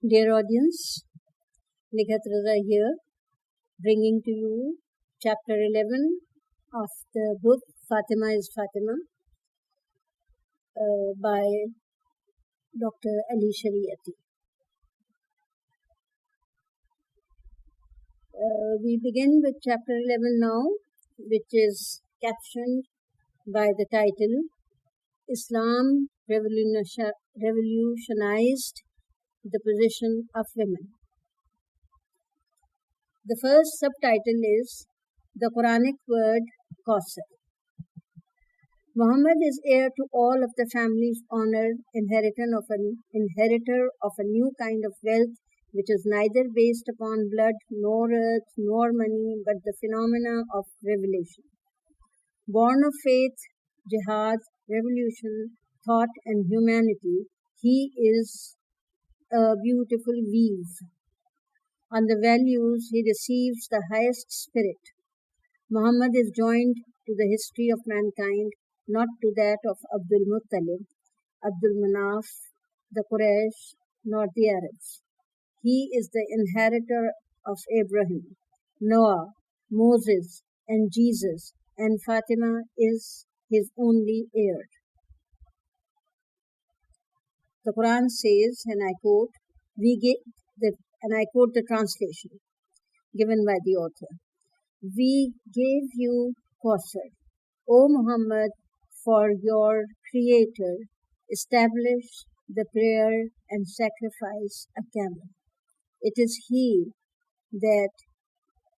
Dear audience, Nikhat Raza here, bringing to you chapter 11 of the book Fatima is Fatima by Dr. Ali Shariyati. We begin with chapter 11 now, which is captioned by the title Islam Revolutionized the Position of Women. The first subtitle is the Quranic word Kausar. Muhammad is heir to all of the family's honor, inheritor of a new kind of wealth, which is neither based upon blood, nor earth, nor money, but the phenomena of revelation. Born of faith, jihad, revolution, thought, and humanity, he is a beautiful weave. On the values, he receives the highest spirit. Muhammad is joined to the history of mankind, not to that of Abdul Muttalib, Abdul Manaf, the Quraysh, nor the Arabs. He is the inheritor of Abraham, Noah, Moses, and Jesus, and Fatima is his only heir. The Quran says, and I quote, I quote the translation given by the author. We gave you Kausar, O Muhammad, for your Creator, establish the prayer and sacrifice a camel. It is he, that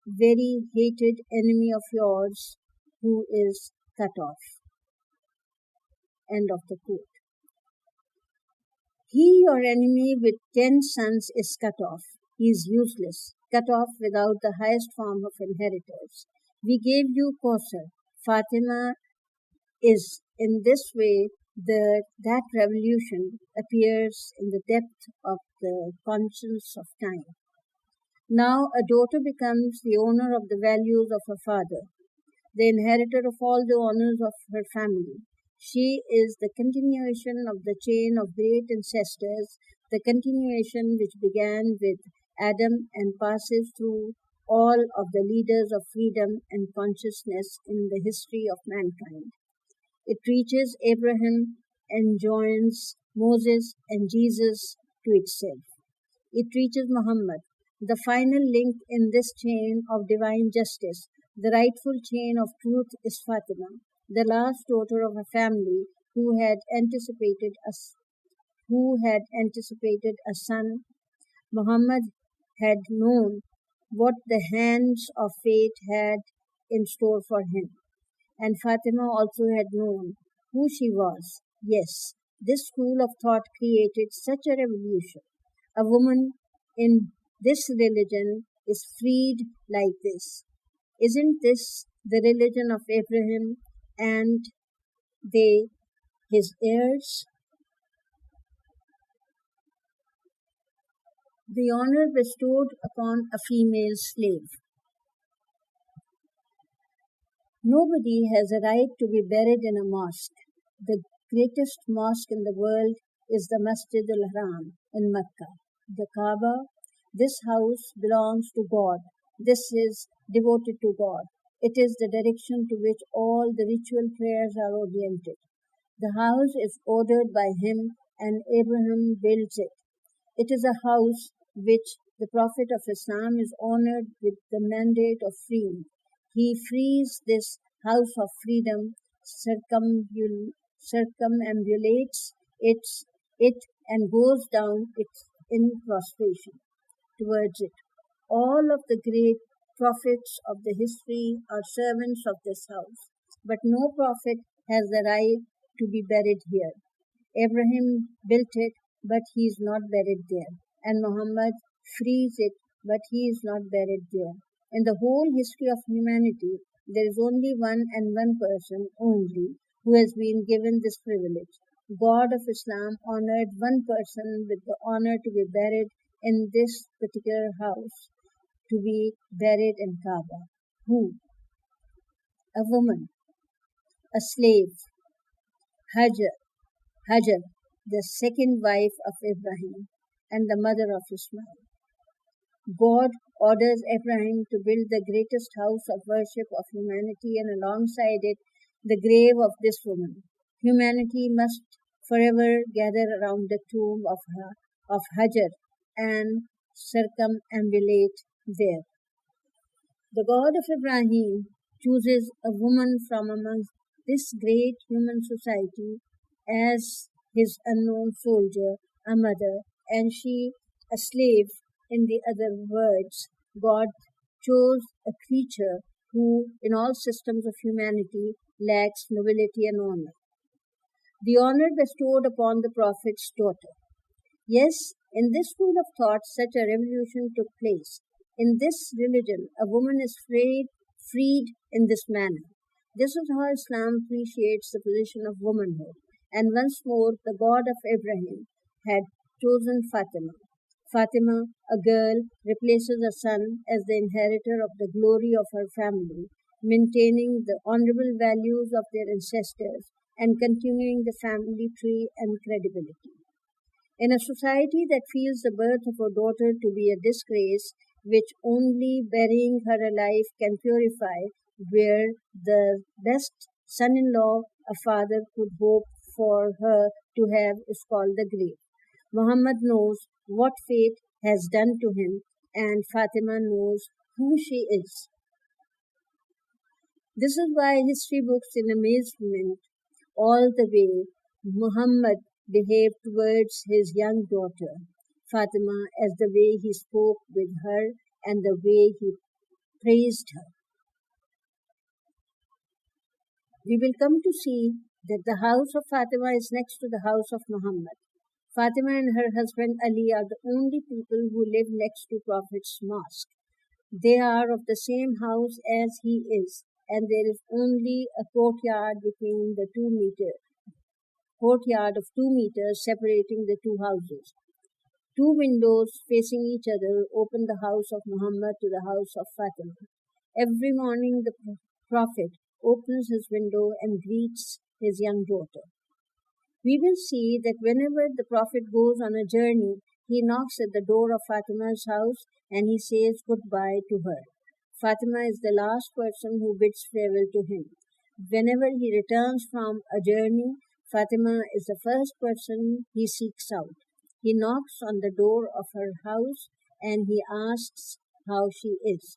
very hated enemy of yours, who is cut off. End of the quote. He, your enemy with 10 sons, is cut off. He is useless, cut off without the highest form of inheritors. We gave you Kausar. Fatima is in this way that revolution appears in the depth of the conscience of time. Now a daughter becomes the owner of the values of her father, the inheritor of all the honors of her family. She is the continuation of the chain of great ancestors, the continuation which began with Adam and passes through all of the leaders of freedom and consciousness in the history of mankind. It reaches Abraham and joins Moses and Jesus to itself. It reaches Muhammad, the final link in this chain of divine justice. The rightful chain of truth is Fatima, the last daughter of a family who had anticipated a son. Muhammad had known what the hands of fate had in store for him, and Fatima also had known who she was. Yes, this school of thought created such a revolution. A woman in this religion is freed like this. Isn't this the religion of Abraham and they, his heirs? The honor bestowed upon a female slave. Nobody has a right to be buried in a mosque. The greatest mosque in the world is the Masjid al-Haram in Mecca, the Kaaba. This house belongs to God. This is devoted to God. It is the direction to which all the ritual prayers are oriented. The house is ordered by him, and Abraham builds it. It is a house which the Prophet of Islam is honored with the mandate of freeing. He frees this house of freedom, circumambulates it and goes down in prostration towards it. All of the great prophets of the history are servants of this house, but no prophet has the right to be buried here. Abraham built it, but he is not buried there, and Muhammad frees it, but he is not buried there. In the whole history of humanity, there is only one person only who has been given this privilege. God of Islam honored one person with the honor to be buried in this particular house, to be buried in Kaaba. Who? A woman, a slave, Hajar, the second wife of Ibrahim. and the mother of Ismail. God orders Abraham to build the greatest house of worship of humanity, and alongside it, the grave of this woman. Humanity must forever gather around the tomb of Hajar and circumambulate there. The God of Abraham chooses a woman from amongst this great human society as his unknown soldier, a mother, and she a slave. In the other words, God chose a creature who, in all systems of humanity, lacks nobility and honor. The honor bestowed upon the prophet's daughter. Yes, in this school of thought, such a revolution took place. In this religion, a woman is freed in this manner. This is how Islam appreciates the position of womanhood. And once more, the God of Abraham had chosen Fatima. Fatima, a girl, replaces a son as the inheritor of the glory of her family, maintaining the honorable values of their ancestors and continuing the family tree and credibility. In a society that feels the birth of a daughter to be a disgrace, which only burying her alive can purify, where the best son-in-law a father could hope for her to have is called the grave. Muhammad knows what fate has done to him, and Fatima knows who she is. This is why history books in amazement all the way Muhammad behaved towards his young daughter, Fatima, as the way he spoke with her and the way he praised her. We will come to see that the house of Fatima is next to the house of Muhammad. Fatima and her husband Ali are the only people who live next to Prophet's mosque. They are of the same house as he is, and there is only a courtyard of 2 meters separating the two houses. 2 windows facing each other open the house of Muhammad to the house of Fatima. Every morning the Prophet opens his window and greets his young daughter. We will see that whenever the Prophet goes on a journey, he knocks at the door of Fatima's house and he says goodbye to her. Fatima is the last person who bids farewell to him. Whenever he returns from a journey, Fatima is the first person he seeks out. He knocks on the door of her house and he asks how she is.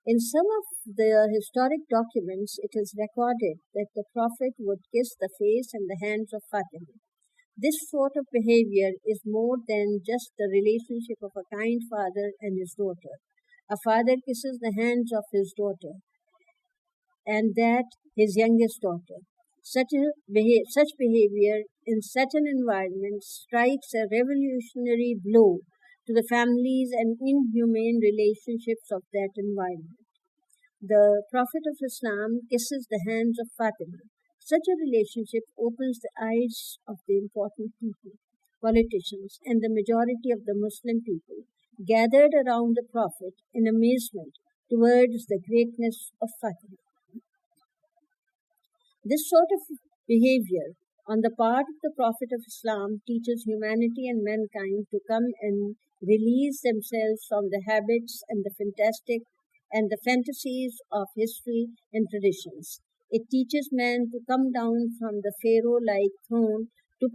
In some of the historic documents, it is recorded that the Prophet would kiss the face and the hands of Fatima. This sort of behavior is more than just the relationship of a kind father and his daughter. A father kisses the hands of his daughter, and that his youngest daughter. Such behavior in such an environment strikes a revolutionary blow to the families and inhumane relationships of that environment. The Prophet of Islam kisses the hands of Fatima. Such a relationship opens the eyes of the important people, politicians, and the majority of the Muslim people gathered around the Prophet in amazement towards the greatness of Fatima. This sort of behavior on the part of the Prophet of Islam teaches humanity and mankind to come and release themselves from the habits and the fantastic and the fantasies of history and traditions. It teaches man to come down from the pharaoh-like throne to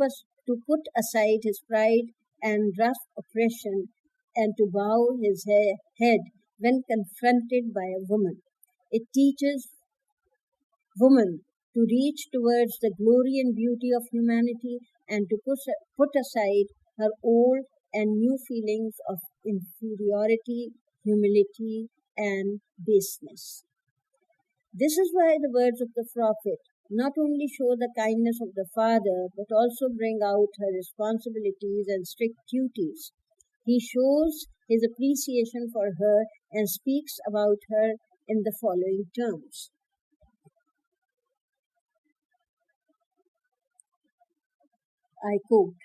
put aside his pride and rough oppression and to bow his head when confronted by a woman. It teaches woman to reach towards the glory and beauty of humanity and to put aside her old and new feelings of inferiority, humility, and baseness. This is why the words of the Prophet not only show the kindness of the father, but also bring out her responsibilities and strict duties. He shows his appreciation for her and speaks about her in the following terms. I quote,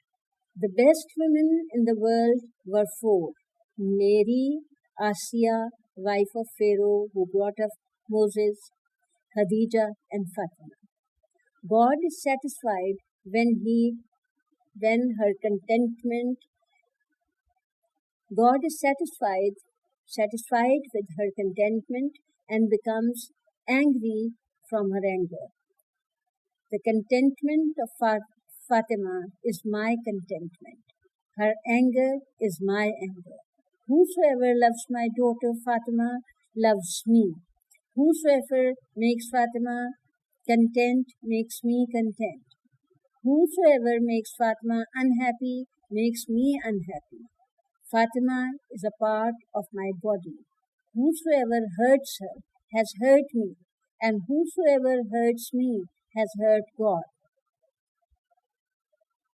"The best women in the world were 4. Mary, Asiya, wife of Pharaoh, who brought up Moses, Khadija, and Fatima. God is satisfied when her contentment God is satisfied with her contentment and becomes angry from her anger. The contentment of Fatima is my contentment. Her anger is my anger. Whosoever loves my daughter Fatima loves me. Whosoever makes Fatima content makes me content. Whosoever makes Fatima unhappy makes me unhappy. Fatima is a part of my body. Whosoever hurts her has hurt me, and whosoever hurts me has hurt God.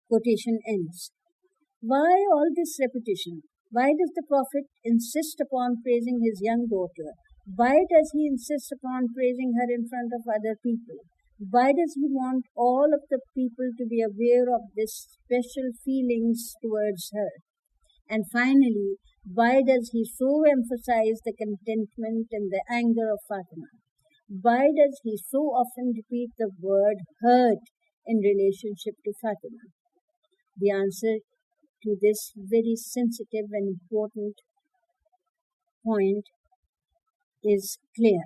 Quotation ends. Why all this repetition? Why does the Prophet insist upon praising his young daughter? Why does he insist upon praising her in front of other people? Why does he want all of the people to be aware of this special feelings towards her? And finally, why does he so emphasize the contentment and the anger of Fatima? Why does he so often repeat the word hurt in relationship to Fatima? The answer to this very sensitive and important point is clear.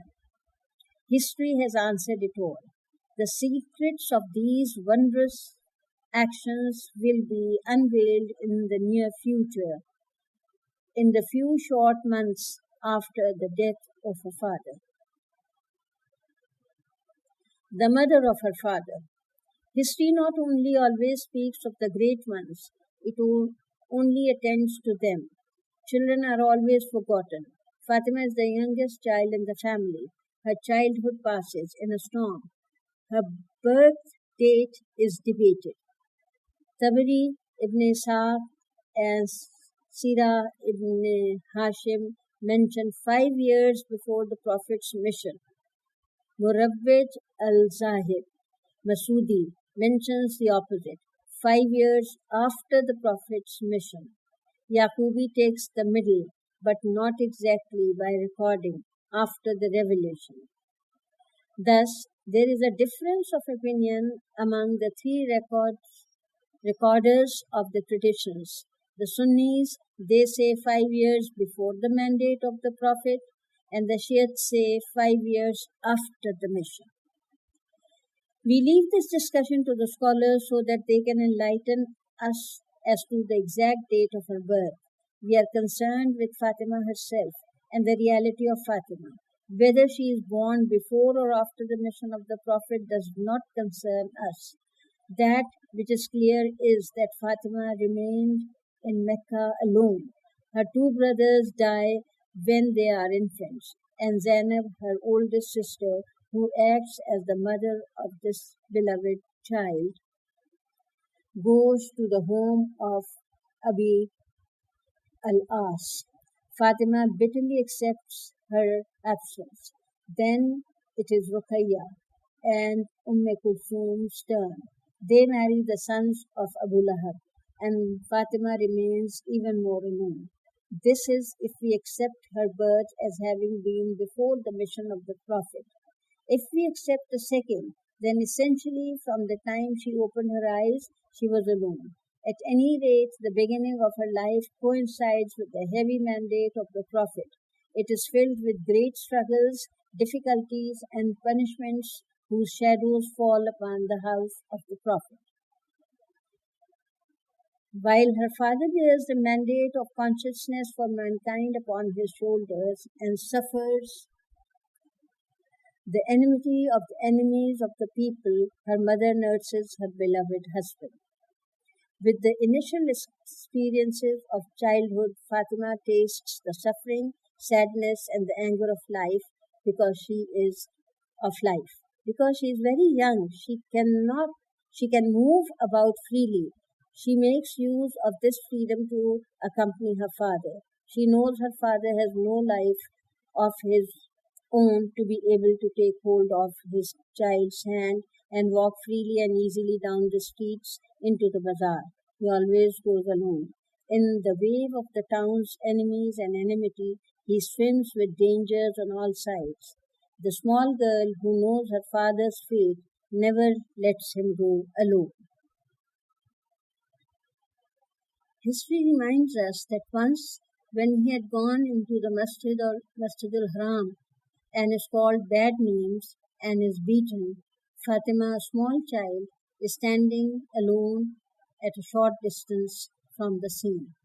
History has answered it all. The secrets of these wondrous actions will be unveiled in the near future, in the few short months after the death of her father. The mother of her father. History not only always speaks of the great ones, it only attends to them. Children are always forgotten. Fatima is the youngest child in the family. Her childhood passes in a storm. Her birth date is debated. Tabari, Ibn Ishaq, and Sira Ibn Hashim mention 5 years before the Prophet's mission. Murawwij al-Zahid Masudi mentions the opposite, 5 years after the Prophet's mission. Yaqubi takes the middle, but not exactly by recording after the revelation. Thus, there is a difference of opinion among the three recorders of the traditions. The Sunnis, they say 5 years before the mandate of the Prophet, and the Shiites say 5 years after the mission. We leave this discussion to the scholars so that they can enlighten us as to the exact date of her birth. We are concerned with Fatima herself and the reality of Fatima. Whether she is born before or after the mission of the Prophet does not concern us. That which is clear is that Fatima remained in Mecca alone. Her two brothers die when they are infants, and Zainab, her oldest sister, who acts as the mother of this beloved child, goes to the home of Abi al-As. Fatima bitterly accepts her absence. Then it is Ruqayya and Kulthum's turn. They marry the sons of Abu Lahab, and Fatima remains even more alone. This is if we accept her birth as having been before the mission of the Prophet. If we accept the second, then essentially from the time she opened her eyes, she was alone. At any rate, the beginning of her life coincides with the heavy mandate of the Prophet. It is filled with great struggles, difficulties, and punishments whose shadows fall upon the house of the Prophet. While her father bears the mandate of consciousness for mankind upon his shoulders and suffers the enmity of the enemies of the people, her mother nurses her beloved husband. With the initial experiences of childhood, Fatima tastes the suffering, sadness, and the anger of life because she is of life. Because she is very young, she can move about freely. She makes use of this freedom to accompany her father. She knows her father has no life of his own to be able to take hold of his child's hand and walk freely and easily down the streets into the bazaar. He always goes alone. In the wave of the town's enemies and enmity, he swims with dangers on all sides. The small girl who knows her father's fate never lets him go alone. History reminds us that once when he had gone into the Masjid al-Haram and is called bad names and is beaten, Fatima, a small child, is standing alone at a short distance from the scene.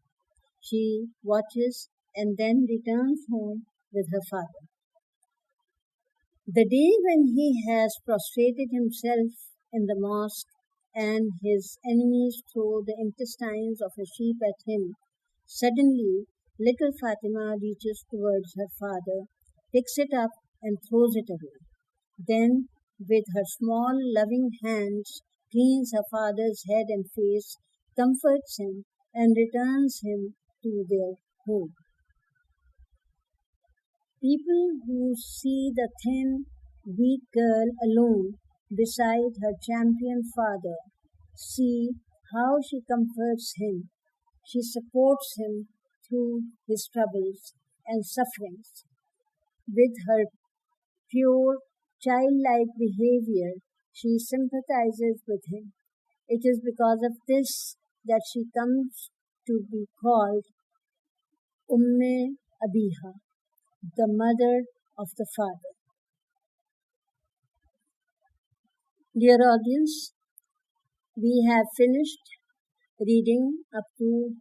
She watches and then returns home with her father. The day when he has prostrated himself in the mosque and his enemies throw the intestines of a sheep at him, suddenly little Fatima reaches towards her father, picks it up and throws it away. Then, with her small loving hands, cleans her father's head and face, comforts him and returns him to their home. People who see the thin, weak girl alone beside her champion father see how she comforts him. She supports him through his troubles and sufferings. With her pure, childlike behavior, she sympathizes with him. It is because of this that she comes to be called Umme Abiha, the mother of the father. Dear audience, we have finished reading up to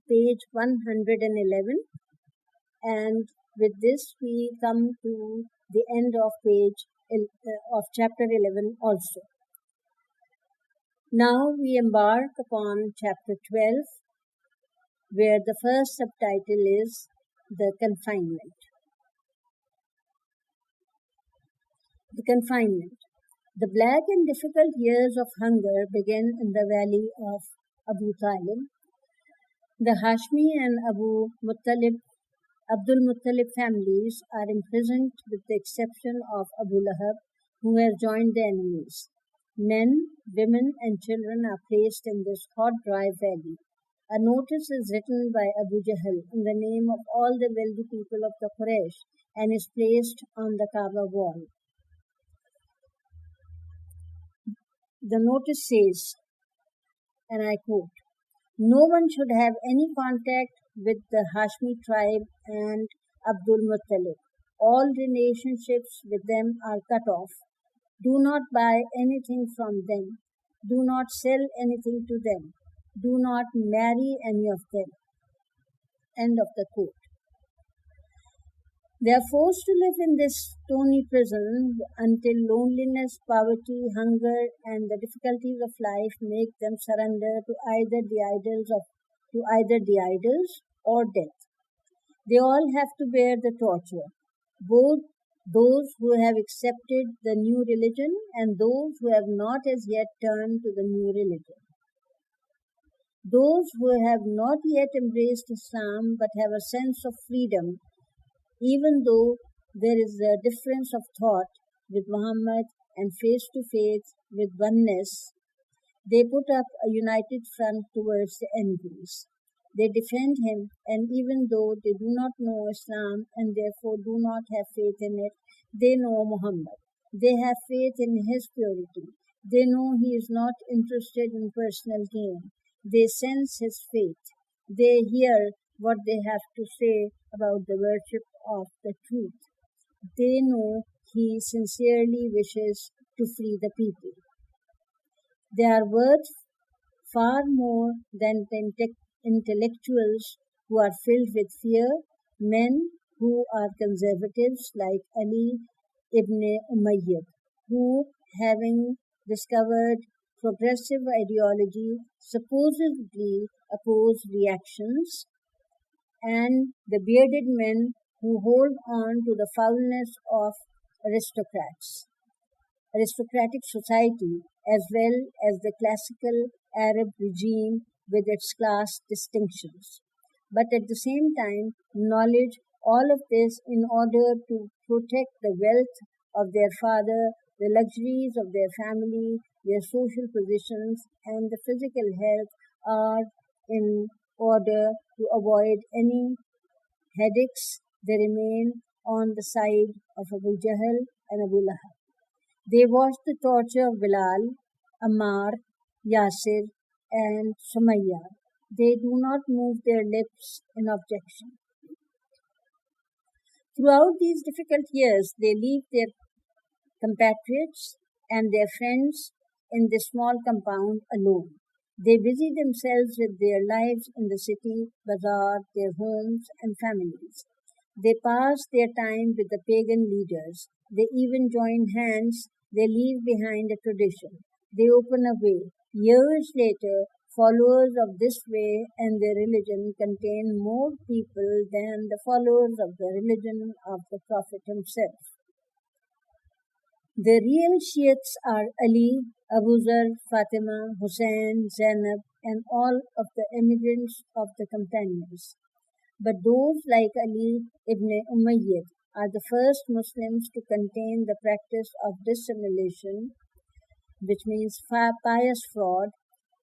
page 111, and with this we come to the end of of chapter 11 also. Now we embark upon chapter 12, where the first subtitle is The Confinement. The confinement. The black and difficult years of hunger began in the valley of Abu Talib. The Hashmi and Abdul Muttalib families are imprisoned with the exception of Abu Lahab, who has joined the enemies. Men, women and children are placed in this hot, dry valley. A notice is written by Abu Jahl in the name of all the wealthy people of the Quraysh and is placed on the Kaaba wall. The notice says, and I quote, "No one should have any contact with the Hashmi tribe and Abdul Muttalib. All relationships with them are cut off. Do not buy anything from them. Do not sell anything to them. Do not marry any of them." End of the quote. They are forced to live in this stony prison until loneliness, poverty, hunger, and the difficulties of life make them surrender to either the idols or death. They all have to bear the torture, both those who have accepted the new religion and those who have not as yet turned to the new religion. Those who have not yet embraced Islam but have a sense of freedom, even though there is a difference of thought with Muhammad and face to face with oneness, they put up a united front towards the enemies. They defend him, and even though they do not know Islam and therefore do not have faith in it, they know Muhammad. They have faith in his purity. They know he is not interested in personal gain. They sense his faith. They hear what they have to say about the worship of the truth. They know he sincerely wishes to free the people. They are worth far more than the intellectuals who are filled with fear, men who are conservatives like Ali ibn Umayyad, who, having discovered progressive ideology, supposedly oppose reactions, and the bearded men who hold on to the foulness of aristocratic society, as well as the classical Arab regime with its class distinctions, but at the same time acknowledge all of this in order to protect the wealth of their father, the luxuries of their family, their social positions, and the physical health are in order to avoid any headaches. They remain on the side of Abu Jahl and Abu Lahab. They watched the torture of Bilal, Ammar, Yasir, and Sumayya. They do not move their lips in objection. Throughout these difficult years, they leave their compatriots and their friends in the small compound alone. They busy themselves with their lives in the city, bazaar, their homes and families. They pass their time with the pagan leaders. They even join hands. They leave behind a tradition. They open a way. Years later, followers of this way and their religion contain more people than the followers of the religion of the Prophet himself. The real Shiites are Ali, Abu Zar, Fatima, Hussein, Zainab, and all of the emigrants of the companions. But those like Ali ibn Umayyad are the first Muslims to contain the practice of dissimulation, which means pious fraud,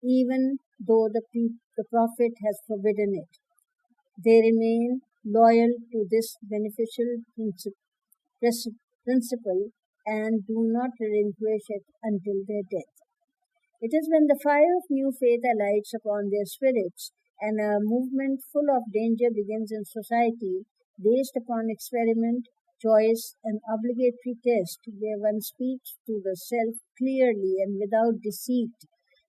even though the Prophet has forbidden it. They remain loyal to this beneficial principle and do not relinquish it until their death. It is when the fire of new faith alights upon their spirits and a movement full of danger begins in society, based upon experiment, choice, and obligatory test, where one speaks to the self clearly and without deceit,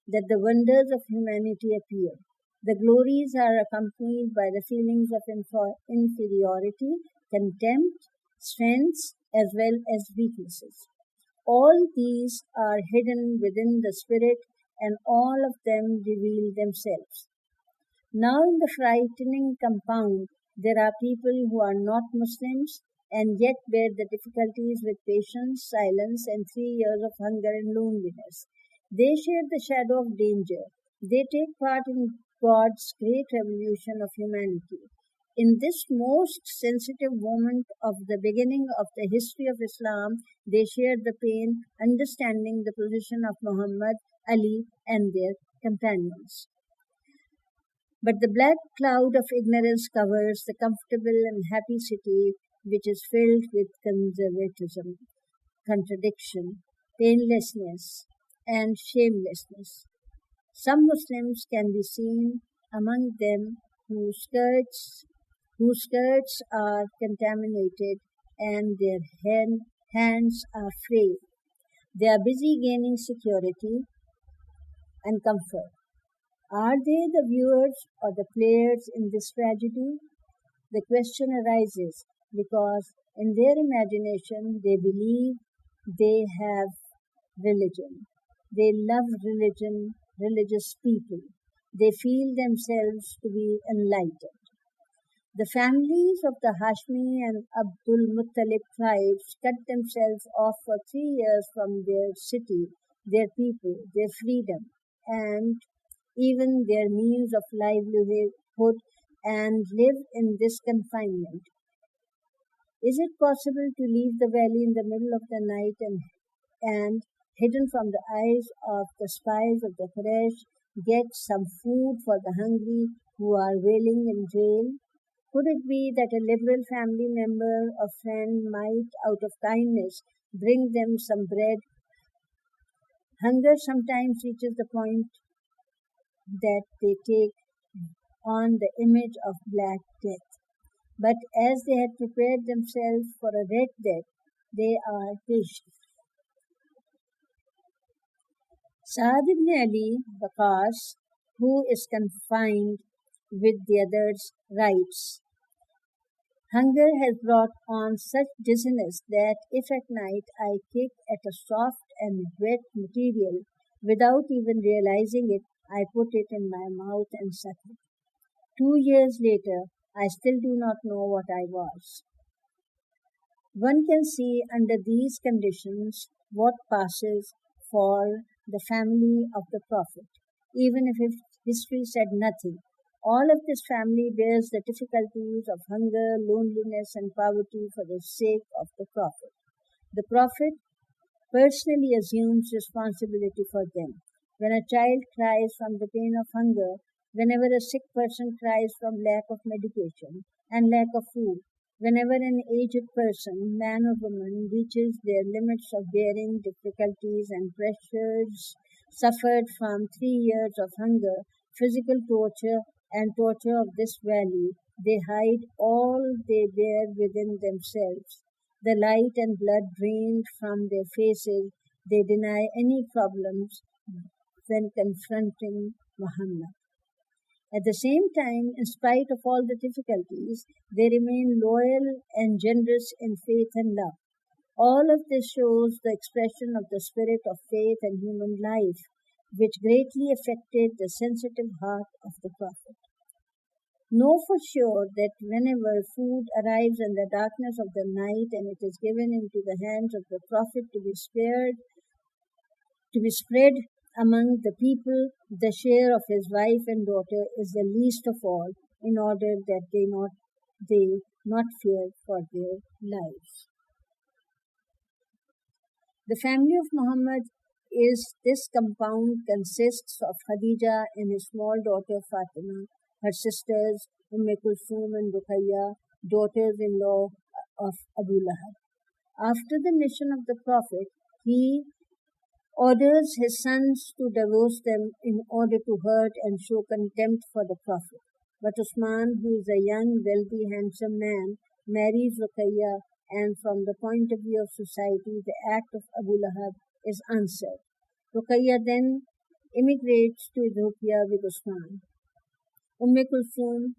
that the wonders of humanity appear. The glories are accompanied by the feelings of inferiority, contempt, strengths, as well as weaknesses. All these are hidden within the spirit, and all of them reveal themselves. Now, in the frightening compound, there are people who are not Muslims and yet bear the difficulties with patience, silence, and 3 years of hunger and loneliness. They share the shadow of danger. They take part in God's great revolution of humanity. In this most sensitive moment of the beginning of the history of Islam, they share the pain, understanding the position of Muhammad, Ali, and their companions. But the black cloud of ignorance covers the comfortable and happy city, which is filled with conservatism, contradiction, painlessness, and shamelessness. Some Muslims can be seen among them whose skirts are contaminated and their hands are frayed. They are busy gaining security and comfort. Are they the viewers or the players in this tragedy? The question arises because in their imagination they believe they have religion. They love religion, religious people. They feel themselves to be enlightened. The families of the Hashmi and Abdul Muttalib tribes cut themselves off for 3 years from their city, their people, their freedom, and even their means of livelihood, and live in this confinement. Is it possible to leave the valley in the middle of the night and hidden from the eyes of the spies of the Quraysh, get some food for the hungry who are wailing in jail? Could it be that a liberal family member or friend might, out of kindness, bring them some bread? Hunger sometimes reaches the point that they take on the image of Black Death. But as they had prepared themselves for a Red Death, they are patient. Saad ibn Ali Waqas, who is confined with the others, writes, "Hunger has brought on such dizziness that if at night I kick at a soft and wet material, without even realizing it, I put it in my mouth and suck it. 2 years later, I still do not know what I was." One can see under these conditions what passes for the family of the Prophet, even if history said nothing. All of this family bears the difficulties of hunger, loneliness, and poverty for the sake of the Prophet. The Prophet personally assumes responsibility for them. When a child cries from the pain of hunger, whenever a sick person cries from lack of medication and lack of food, whenever an aged person, man or woman, reaches their limits of bearing difficulties and pressures, suffered from 3 years of hunger, physical torture and torture of this valley, they hide all they bear within themselves. The light and blood drained from their faces, they deny any problems when confronting Muhammad. At the same time, in spite of all the difficulties, they remain loyal and generous in faith and love. All of this shows the expression of the spirit of faith and human life, which greatly affected the sensitive heart of the Prophet. Know for sure that whenever food arrives in the darkness of the night and it is given into the hands of the Prophet to be spread among the people, the share of his wife and daughter is the least of all, in order that they not fear for their lives. The family of Muhammad this compound consists of Khadija and his small daughter Fatima, her sisters Kulthum and Ruqayya, daughters-in-law of Abu Lahab. After the mission of the Prophet, he orders his sons to divorce them in order to hurt and show contempt for the Prophet. But Usman, who is a young, wealthy, handsome man, marries Ruqayya, and from the point of view of society, the act of Abu Lahab is answered. Ruqayya then immigrates to Ethiopia with Usman. Kulthum,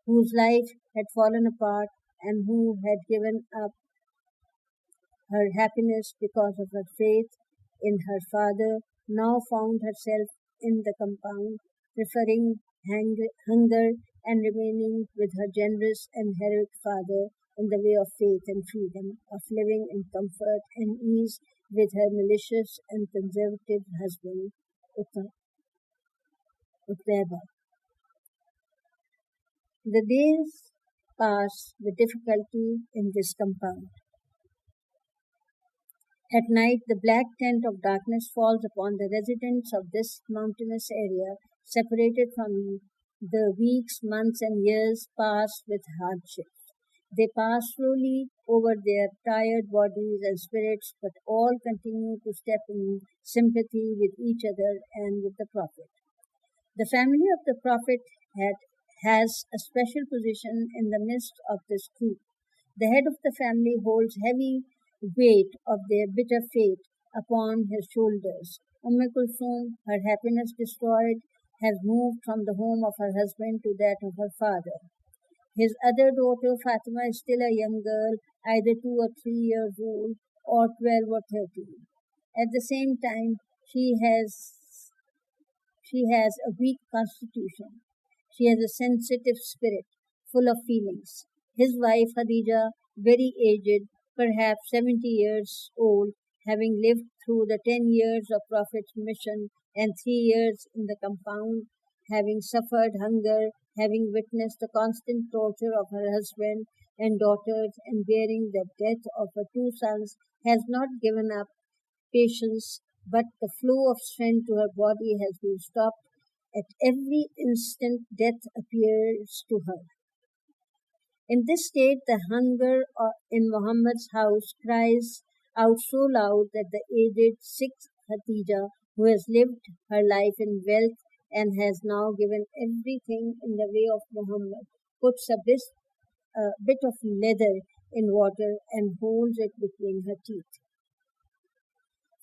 whose life had fallen apart and who had given up her happiness because of her faith in her father, now found herself in the compound, preferring hunger and remaining with her generous and heroic father in the way of faith and freedom, of living in comfort and ease with her malicious and conservative husband, Utbah. The days pass with difficulty in this compound. At night, the black tent of darkness falls upon the residents of this mountainous area, separated from the weeks, months, and years passed with hardships. They pass slowly over their tired bodies and spirits, but all continue to step in sympathy with each other and with the Prophet. The family of the Prophet has a special position in the midst of this group. The head of the family holds heavy weight of their bitter fate upon his shoulders. Kulthum, her happiness destroyed, has moved from the home of her husband to that of her father. His other daughter, Fatima, is still a young girl, either 2 or 3 years old, or 12 or 13. At the same time, she has a weak constitution. She has a sensitive spirit, full of feelings. His wife, Khadija, very aged, perhaps 70 years old, having lived through the 10 years of Prophet's mission and 3 years in the compound, having suffered hunger, having witnessed the constant torture of her husband and daughters, and bearing the death of her 2 sons, has not given up patience, but the flow of strength to her body has been stopped. At every instant, death appears to her. In this state, the hunger in Muhammad's house cries out so loud that the aged, sick Khadija, who has lived her life in wealth and has now given everything in the way of Muhammad, puts a bit of leather in water and holds it between her teeth.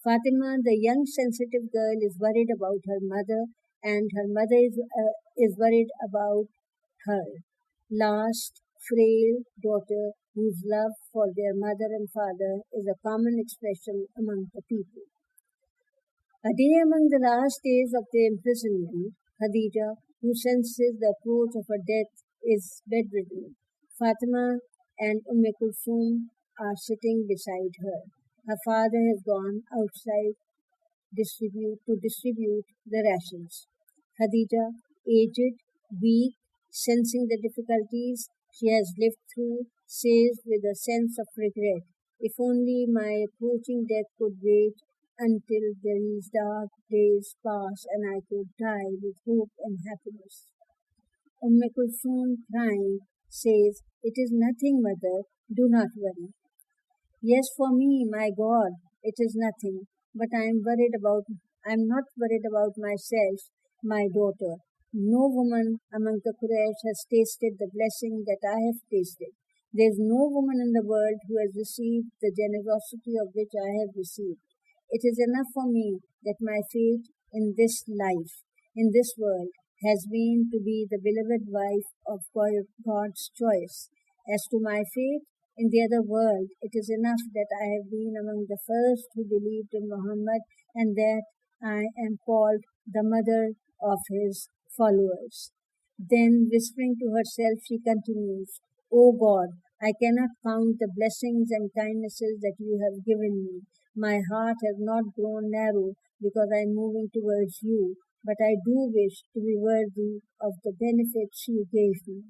Fatima, the young sensitive girl, is worried about her mother, and her mother is worried about her last frail daughter, whose love for their mother and father is a common expression among the people. A day among the last days of their imprisonment, Khadija, who senses the approach of her death, is bedridden. Fatima and Kulthum are sitting beside her. Her father has gone outside to distribute the rations. Khadija, aged, weak, sensing the difficulties she has lived through, says with a sense of regret, "If only my approaching death could wait until these dark days pass and I could die with hope and happiness." Kulthum, crying, says, "It is nothing, mother, do not worry." "Yes, for me, my God, it is nothing, but I am not worried about myself, my daughter. No woman among the Quraysh has tasted the blessing that I have tasted. There is no woman in the world who has received the generosity of which I have received. It is enough for me that my fate in this life, in this world, has been to be the beloved wife of God's choice. As to my fate in the other world, it is enough that I have been among the first who believed in Muhammad and that I am called the mother of his followers. Then, whispering to herself, she continues, O God, I cannot count the blessings and kindnesses that you have given me. My heart has not grown narrow because I am moving towards you, but I do wish to be worthy of the benefits you gave me.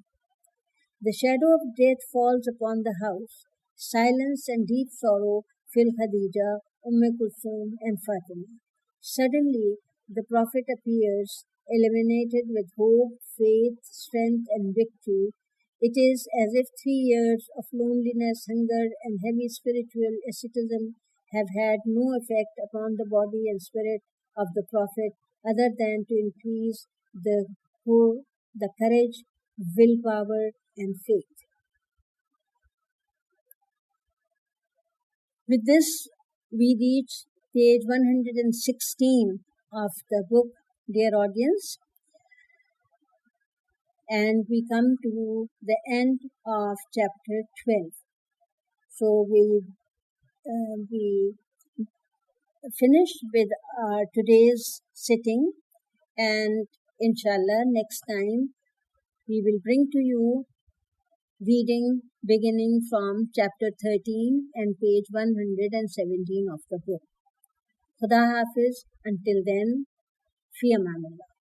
The shadow of death falls upon the house. Silence and deep sorrow fill Khadija, Kulthum, and Fatima. Suddenly, the Prophet appears, illuminated with hope, faith, strength, and victory. It is as if 3 years of loneliness, hunger, and heavy spiritual asceticism have had no effect upon the body and spirit of the Prophet other than to increase the courage, willpower, and faith. With this, we reach page 116 of the book, dear audience, and we come to the end of chapter 12. So we finished with our today's sitting, and inshallah next time we will bring to you reading beginning from chapter 13 and page 117 of the book. Khuda Hafiz. Until then, fi amanillah.